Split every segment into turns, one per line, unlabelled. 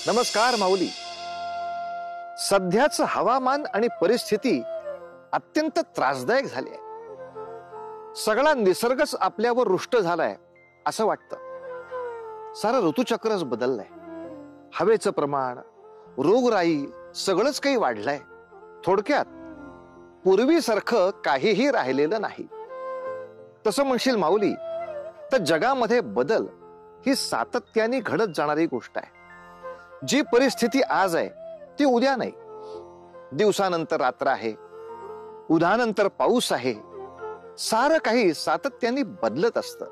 नमस्कार माऊली. सध्याचं हवामान आणि परिस्थिती अत्यंत त्रासदायक झाली आहे. सगळा निसर्गच आपल्यावर रुष्ट झालाय असं वाटतं. सारं ऋतुचक्रच बदललंय. हवेचं प्रमाण, रोगराई सगळंच काही वाढलंय. थोडक्यात पूर्वीसारखं काहीही राहिलेलं नाही. तसं म्हणशील माऊली तर जगामध्ये बदल ही सातत्याने घडत जाणारी गोष्ट आहे. जी परिस्थिती आज आहे ती उद्या नाही. दिवसानंतर रात्र आहे, उन्हानंतर पाऊस आहे. सारं काही सातत्याने बदलत असतं.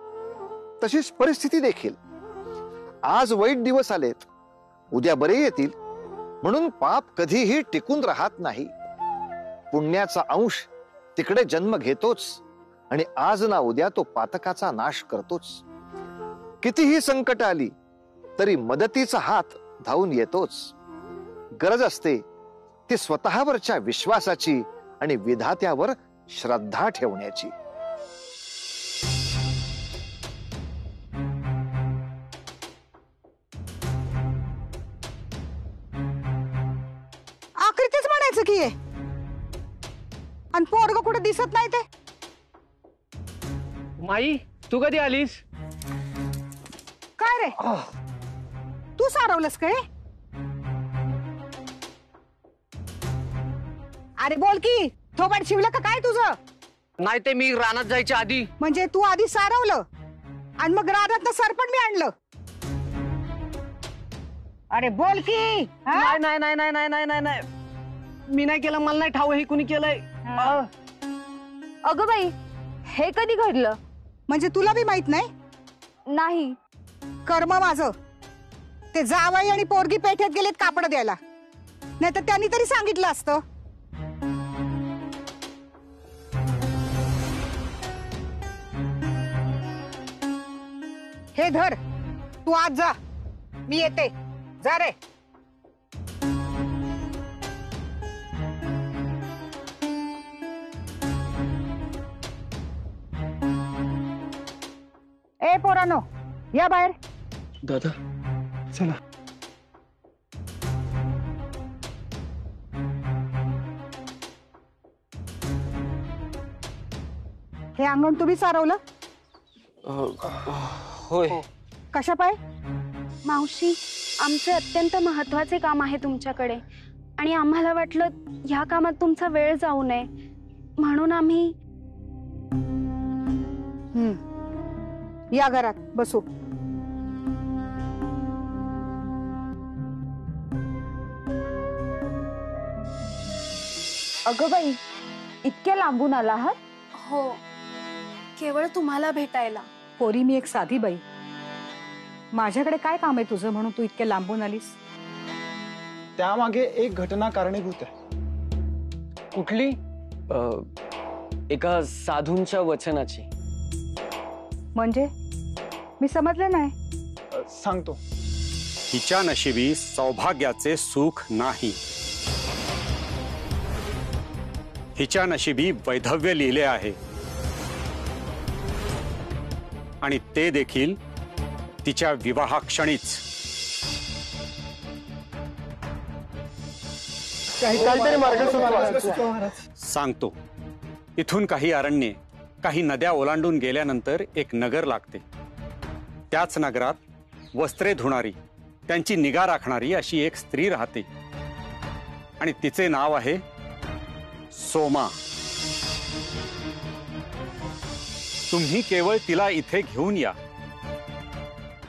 तशीच परिस्थिती देखील. आज वाईट दिवस आलेत, उद्या बरे येतील म्हणून पाप कधीही टिकून राहत नाही. पुण्याचा अंश तिकडे जन्म घेतोच आणि आज ना उद्या तो पातकाचा नाश करतोच. कितीही संकट आली तरी मदतीचा हात धावून येतोच. गरज असते ती स्वतःवरच्या विश्वासाची आणि विधात्यावर श्रद्धा ठेवण्याची.
आखरीतच म्हणायचं की आहे. आणि पोरग कुठे दिसत नाही ते.
माई तू कधी आलीस?
काय रे तू सारवलंस काय? अरे बोल की, थोबाड शिवलं का काय तुझं?
नाही ते मी रानात जायच्या आधी.
म्हणजे तू आधी सारवलं आणि मग रानात सरपण मी आणलं? अरे बोल की.
नाही नाही नाही नाही नाही नाही नाही नाही मी नाही केलं. मला नाही ठाव हे कुणी केलंय.
अगं बाई, हे कधी घडलं?
म्हणजे तुला बी माहित नाही?
नाही.
कर्म माझं. ते जावई आणि पोरगी पेठेत गेलेत कापड द्यायला, नाही तर त्यांनी तरी सांगितलं असतं. हे धर, तू आज जा, मी येते. जा रे. ए पोरानो, या बाहेर.
दादा चला.
हे अंगण तुम्ही सारवलं?
होय.
कशा पाय?
मावशी, आमचे अत्यंत महत्वाचे काम आहे तुमच्याकडे आणि आम्हाला वाटलं ह्या कामात तुमचा वेळ जाऊ नये म्हणून आम्ही.
या घरात बसू.
अगं बाई, इतक्या लांबून आला आहात? हो, केवळ तुम्हाला भेटायला.
पोरी, मी एक साधी बाई. माझ्याकडे काय काम आहे तुझं म्हणून तू इतक्या लांबून आलीस?
त्यामागे एक घटना कारणीभूत आहे.
कुठली? एका साधूंच्या वचनाची.
म्हणजे मी समजले नाही.
सांगतो.
हिच्या नशिबी सौभाग्याचे सुख नाही. हिच्या नशिबी वैधव्य लिहिले आहे आणि ते देखील तिच्या विवाहाक्षणीच. सांगतो. इथून काही अरण्ये, काही नद्या ओलांडून गेल्यानंतर एक नगर लागते. त्याच नगरात वस्त्रे धुणारी, त्यांची निगा राखणारी अशी एक स्त्री राहते आणि तिचे नाव आहे सोमा. तुम्ही केवळ तिला इथे घेऊन या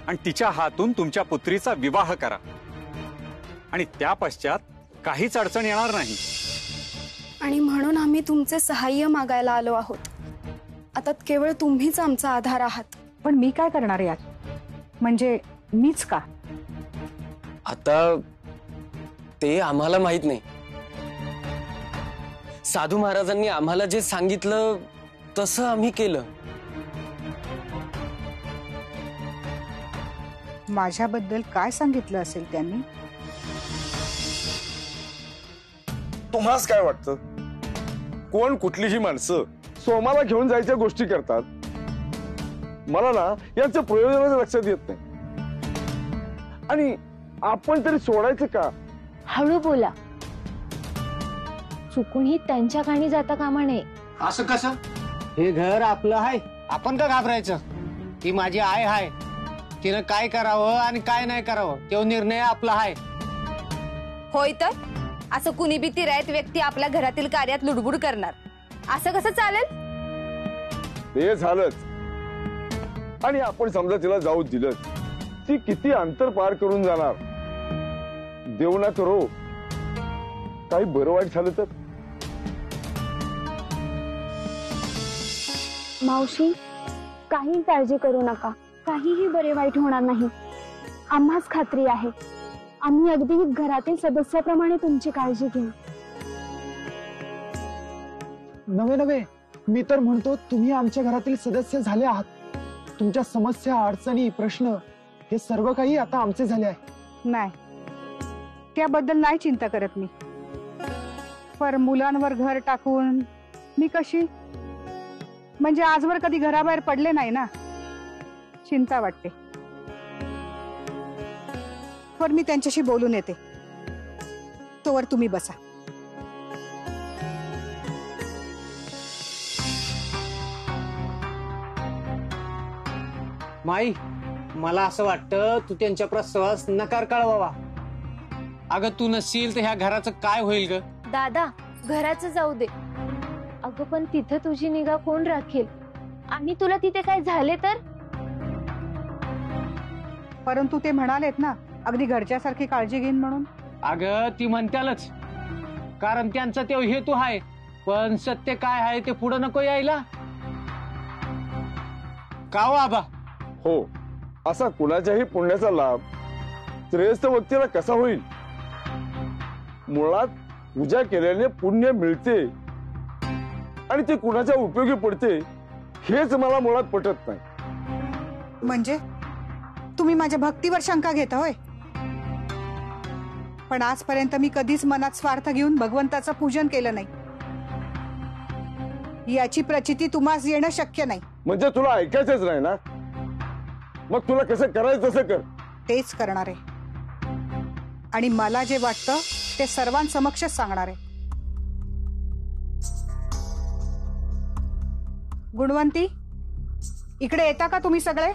आणि तिच्या हातून तुमच्या पुत्रीचा विवाह करा आणि त्या पश्चात काहीच अडचण येणार नाही.
आणि म्हणून आम्ही तुमचे सहाय्य मागायला आलो आहोत. आता केवळ तुम्हीच आमचा आधार आहात.
पण मी काय करणार यात? म्हणजे मीच का?
आता ते आम्हाला माहित नाही. साधू महाराजांनी आम्हाला जे सांगितलं तसं आम्ही केलं.
माझ्याबद्दल काय सांगितलं असेल त्यांनी?
तुम्हास काय वाटतं? कोण कुठलीही माणसं सोमाला घेऊन जायच्या गोष्टी करतात. मला ना यांचं प्रयोजनच लक्षात येत नाही. आणि आपण तरी सोडायचं का?
हळू बोला, चुकूनही त्यांच्या कानी जाता कामा नये.
असं कसं? हे घर आपलं आहे, आपण का घाबरायचं? ती माझी आई आहे, तिनं काय करावं आणि काय नाही करावं तो निर्णय आपला आहे.
होय तर असं कुणी बी तिरायत व्यक्ती आपल्या घरातील कार्यात लुडबुड करणार, असं कसं चालेल?
ते झालंच. आणि आपण समजा तिला जाऊ दिलं, ती किती अंतर पार करून जाणार. देव ना करो काही बरं वाईट झालं तर.
मावशी, काही काळजी करू नका, काहीही बरे वाईट होणार नाही. आम्हास खात्री आहे, आम्ही अगदी घरातील सदस्याप्रमाणे तुमची काळजी घेऊ.
नवे मी तर म्हणतो तुम्ही आमच्या घरातील सदस्य झाले आहात. तुमच्या समस्या, अडचणी, प्रश्न हे सर्व काही आता आमचे झाले आहे.
नाही, त्याबद्दल नाही चिंता करत मी. पर मुलांवर घर टाकून मी कशी, म्हणजे आजवर कधी घराबाहेर पडले नाही ना, चिंता वाटते. पर मी त्यांच्याशी बोलून येते, तोवर तुम्ही बसा.
माई, मला असं वाटतं तू त्यांच्या प्रस्तावास नकार कळवावा. अगं तू नसशील तर ह्या घराचं काय होईल ग?
दादा, घराचं जाऊ दे. अगं पण तिथं तुझी निगा कोण राखेल? आणि तुला तिथे काय झाले तर?
परंतु ते म्हणालेत ना, अगदी घरच्यासारखी काळजी घेईन म्हणून.
अगं ती म्हणत्यालच, कारण त्यांचा तो हेतू आहे. पण सत्य काय आहे ते पुढे नको यायला. का हो आबा?
हो, असा कुणाच्याही पुण्याचा लाभ श्रेष्ठ व्यक्तीला कसा होईल? मुळात पूजा केल्याने पुण्य मिळते आणि ते कुणाच्या उपयोगी पडते हेच मला मुळात पटत नाही.
म्हणजे तुम्ही माझ्या भक्तीवर शंका घेता होय? पण आजपर्यंत मी कधीच मनात स्वार्थ घेऊन भगवंताचं पूजन केलं नाही. याची प्रचिती तुम्हाला येणं शक्य नाही.
म्हणजे तुला ऐकायचंच नाही ना? मग तुला कसं करायचं तसं कर.
तेच करणार आहे, आणि मला जे वाटतं ते सर्वांसमक्षच सांगणार आहे. गुणवंती, इकडे येता का तुम्ही सगळे?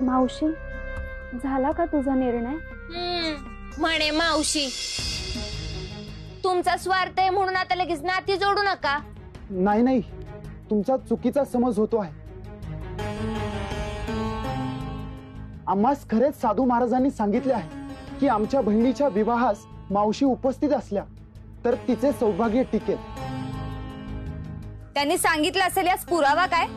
मावशी, झाला का तुझा निर्णय?
म्हणे मावशी, तुमचा स्वार्थ आहे म्हणून आता लगेच नाती जोडू नका.
नाही, तुमचा चुकीचा समज होतो आहे. आम्हास खरेच साधू महाराजांनी सांगितले आहे की आमच्या बहिणीच्या विवाहास मावशी उपस्थित असल्या तर तिचे सौभाग्य टिकेल.
त्यांनी सांगितलं असेल यास पुरावा काय?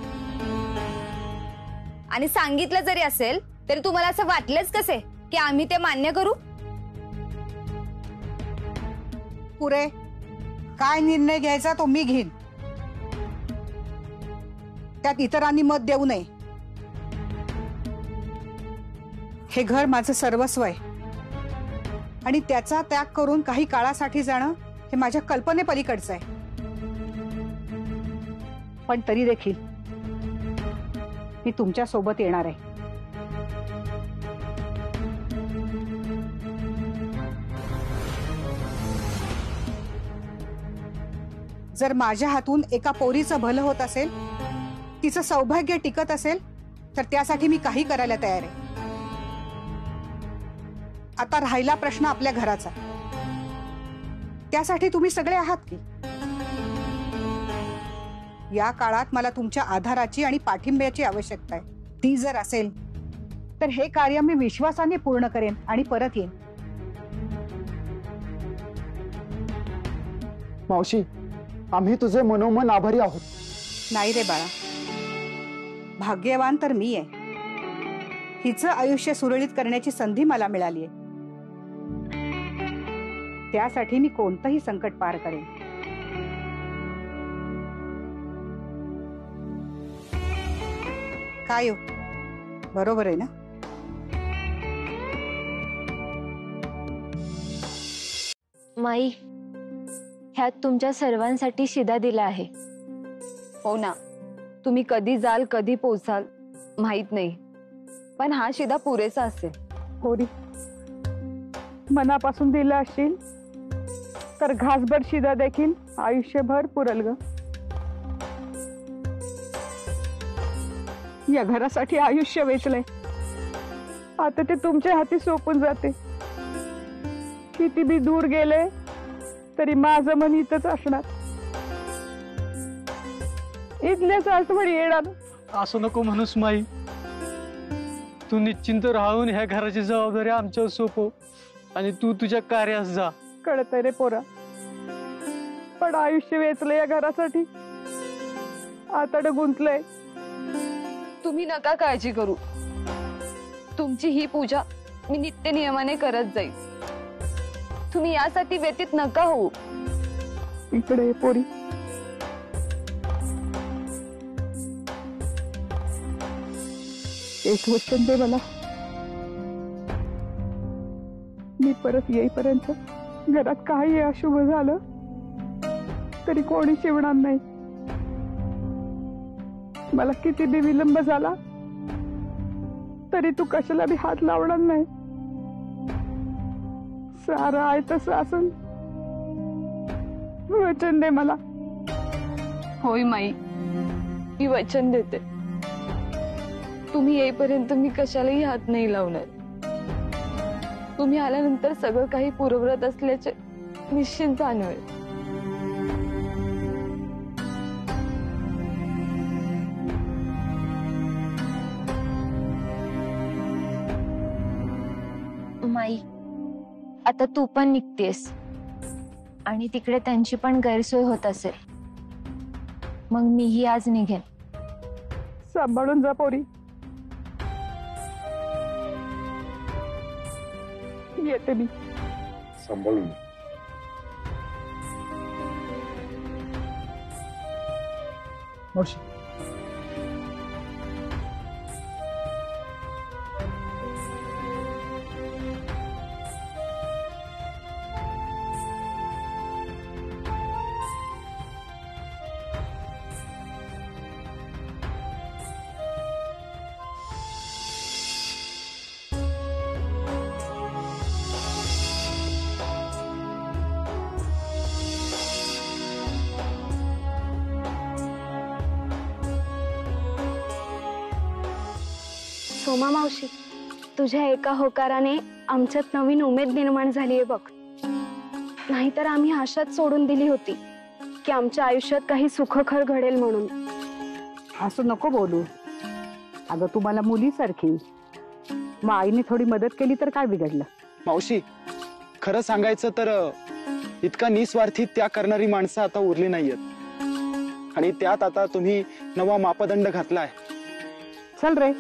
आणि सांगितलं जरी असेल तरी तुम्हाला असं वाटलेच कसे की आम्ही ते मान्य करू?
पुरे काय निर्णय घ्यायचा तो मी घेईन, त्यात इतरांनी मत देऊ नये. हे घर माझं सर्वस्व आहे आणि त्याचा त्याग करून काही काळासाठी जाणं हे माझ्या कल्पनेपलीकडचं आहे. पण तरी देखील मी तुमच्या सोबत येणार आहे. जर माझ्या हातून एका पोरीचं भलं होत असेल, तिचं सौभाग्य टिकत असेल, तर त्यासाठी मी काही करायला तयार आहे. आता राहिला प्रश्न आपल्या घराचा. त्यासाठी तुम्ही सगळे आहात की? या काळात मला तुमच्या आधाराची आणि पाठिंब्याची आवश्यकता आहे. ती जर असेल तर हे कार्य मी विश्वासाने पूर्ण करेन आणि परत येईन.
मावशी, आम्ही तुझे मनोमन आभारी आहोत.
नाही रे बाळा, भाग्यवान तर मी आहे. हिचं आयुष्य सुरळीत करण्याची संधी मला मिळाली आहे. त्यासाठी मी कोणतंही संकट पार करेन. काय हो बरोबर आहे ना?
माई, ह्यात तुमच्या सर्वांसाठी शिदा दिला आहे.
हो ना, तुम्ही कधी जाल कधी पोचाल माहित नाही, पण हा शिदा पुरेसा असेल.
होरी, मनापासून दिलं असशील तर घासभर शिदा देखील आयुष्यभर पुरल ग. या घरासाठी आयुष्य वेचलंय, आता ते तुमच्या हाती सोपून जाते. किती बी दूर गेले तरी माझं मन इथंच असणार. इथल्याच आठवणी येणार.
असं नको म्हणूस माई, तू निश्चिंत राहून ह्या घराची जबाबदारी आमच्यावर सोपव आणि तू तुझ्या कार्यास जा.
कळतंय रे पोरा, पण आयुष्य वेचलं या घरासाठी, आता गुंतलंय.
तुम्ही नका काळजी करू, तुमची ही पूजा मी नित्य नियमाने करत जाईल. तुम्ही यासाठी व्यतीत नका होऊ.
इकडे ये पोरी. एक वचन दे मला, मी परत येईपर्यंत घरात काही अशुभ झालं तरी कोणी शिवणार नाही. मला किती बी विलंब झाला तरी तू कशाला बी हात लावणार नाही. सारं आहे तसं असून वचन दे मला.
होय माई, मी वचन देते. तुम्ही येईपर्यंत मी कशालाही हात नाही लावणार. तुम्ही आल्यानंतर सगळं काही पूर्ववत असल्याचे निश्चित जाणवेल.
माई, आता तू पण निघतेस आणि तिकडे त्यांची पण गैरसोय होत असेल, मग मीही आज निघेन.
सांभाळून जा पोरी. येते मी.
सांभाळून.
मावशी,
सोमा मावशी, तुझ्या एका होकाराने आमच्यात नवीन उमेद निर्माण झालीये बघ. नाहीतर आम्ही आशाच सोडून दिली होती की आमच्या आयुष्यात काही सुखकर घडेल म्हणून.
असं नको बोलू. अगं तुम्हाला मुलीसारखी मग आईने थोडी मदत केली तर काय बिघडलं?
मावशी, खरं सांगायचं तर इतका निस्वार्थी त्याग करणारी माणसं आता उरली नाहीयेत, आणि त्यात आता तुम्ही नवा मापदंड घातलाय.
चल रे,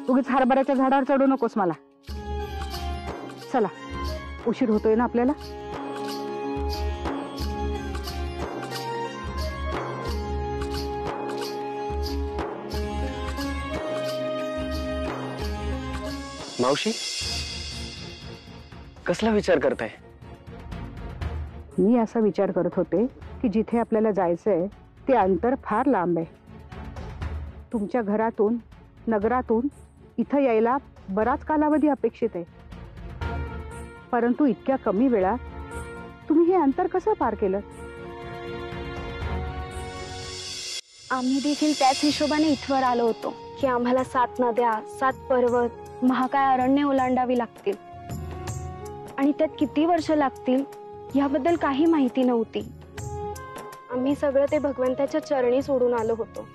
उगीच हरभऱ्याच्या झाडावर चढू नकोस मला. चला, उशीर होतोय ना आपल्याला.
मावशी, कसला विचार करताय?
मी असा विचार करत होते की जिथे आपल्याला जायचंय ते अंतर फार लांब आहे. तुमच्या घरातून नगरातून इथं यायला बराच कालावधी अपेक्षित आहे, परंतु इतक्या कमी वेळात तुम्ही हे अंतर कसं पार केलं?
आम्ही देखील त्याच हिशोबाने इथवर आलो होतो की आम्हाला 7 नद्या, 7 पर्वत, महाकाय अरण्य ओलांडावी लागतील आणि त्यात किती वर्ष लागतील याबद्दल काही माहिती नव्हती. आम्ही सगळं ते भगवंताच्या चरणी सोडून आलो होतो,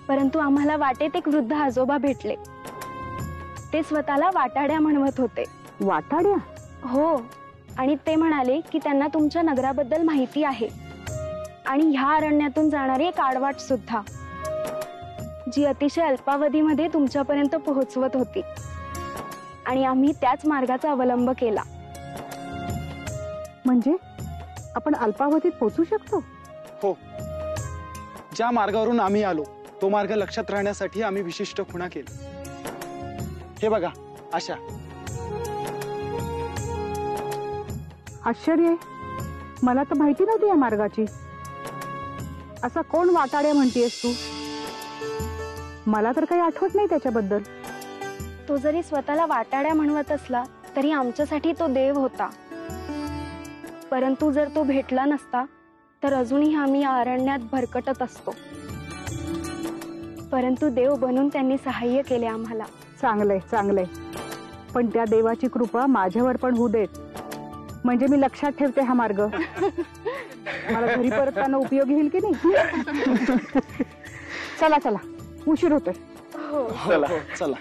परंतु आम्हाला वाटेत एक वृद्ध आजोबा भेटले. ते स्वतःला वाटाड्या म्हणवत होते.
वाटाड्या?
हो, आणि ते म्हणाले की त्यांना तुमच्या नगराबद्दल माहिती आहे आणि ह्या अरण्यातून जाणारी एक आडवाट सुद्धा, जी अतिशय अल्पावधीमध्ये तुमच्यापर्यंत पोहोचवत होती, आणि आम्ही त्याच मार्गाचा अवलंब केला.
म्हणजे आपण अल्पावधीत पोहोचू शकतो?
हो, ज्या मार्गावरून आम्ही आलो तो मार्ग लक्षात राहण्यासाठी आम्ही विशिष्ट खुणा केल्या. हे बघा अशा.
आश्चर्य आहे, मला तर माहिती नव्हती या मार्गाची. असा कोण वाटाड्या म्हणतेस तू? मला तर काही आठवत नाही त्याच्याबद्दल.
तो जरी स्वतःला वाटाड्या म्हणवत असला तरी आमच्यासाठी तो देव होता. परंतु जर तो भेटला नसता तर अजूनही आम्ही या अरण्यात भरकटत असतो. परंतु देव बनून त्यांनी सहाय्य केले आम्हाला.
चांगलंय चांगलंय, पण त्या देवाची कृपा माझ्यावर पण होऊ देत, म्हणजे मी लक्षात ठेवते हा मार्ग. मला घरी परतताना उपयोगी होईल की नाही. चला चला, उशीर होतोय.
चला चला.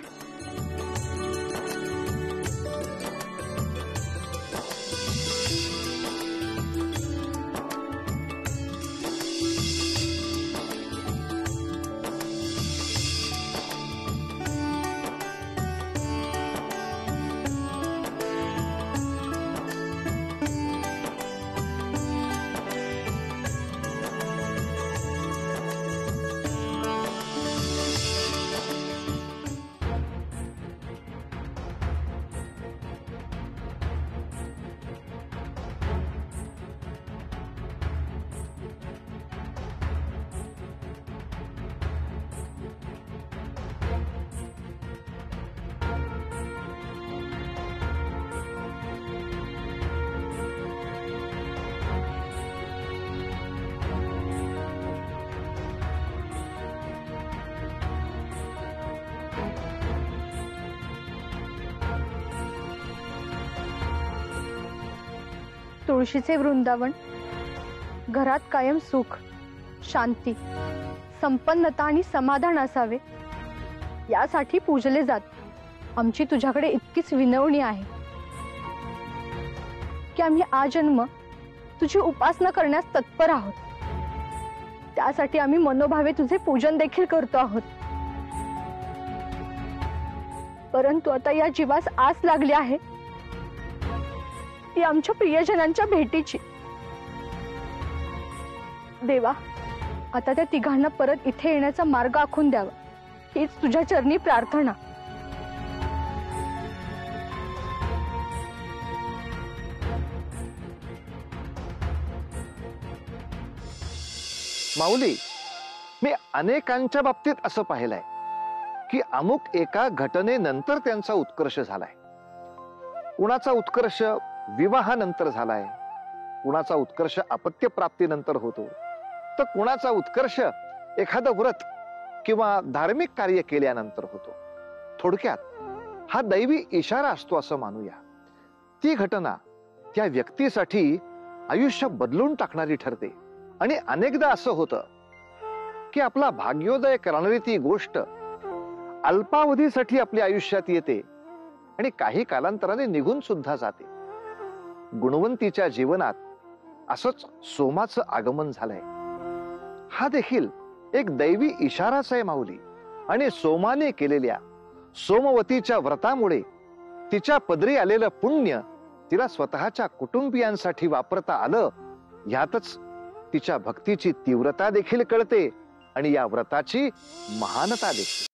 तुळशीचे वृंदावन, घरात कायम सुख, शांती, संपन्नता आणि समाधान असावे यासाठी पूजले जात. आमची तुझ्याकडे इतकीच विनवणी आहे की आम्ही आजन्म तुझी उपासना करण्यास तत्पर आहोत. त्यासाठी आम्ही मनोभावे तुझे पूजन देखील करतो आहोत. परंतु आता या जीवास आस लागली आहे ती आमच्या प्रियजनांच्या भेटीची. देवा, आता त्या तिघांना परत इथे येण्याचा मार्ग आखून द्यावा, हीच तुझ्या चरणी प्रार्थना.
माऊली, मी अनेकांच्या बाबतीत असं पाहिलंय की अमुक एका घटनेनंतर त्यांचा उत्कर्ष झालाय. कुणाचा उत्कर्ष विवाहानंतर झालाय, कुणाचा उत्कर्ष अपत्य प्राप्तीनंतर होतो, तर कुणाचा उत्कर्ष एखादं व्रत किंवा धार्मिक कार्य केल्यानंतर होतो. थोडक्यात हा दैवी इशारा असतो असं मानूया. ती घटना त्या व्यक्तीसाठी आयुष्य बदलून टाकणारी ठरते. आणि अनेकदा असं होतं की आपला भाग्योदय करणारी ती गोष्ट अल्पावधीसाठी आपल्या आयुष्यात येते आणि काही कालांतराने निघून सुद्धा जाते. गुणवंतीच्या जीवनात असंच सोमाचं आगमन झालंय. हा देखील एक दैवी इशाराच आहे माऊली. आणि सोमाने केलेल्या सोमवतीच्या व्रतामुळे तिच्या पदरी आलेलं पुण्य तिला स्वतःच्या कुटुंबियांसाठी वापरता आलं. यातच तिच्या भक्तीची तीव्रता देखील कळते आणि या व्रताची महानता देखील.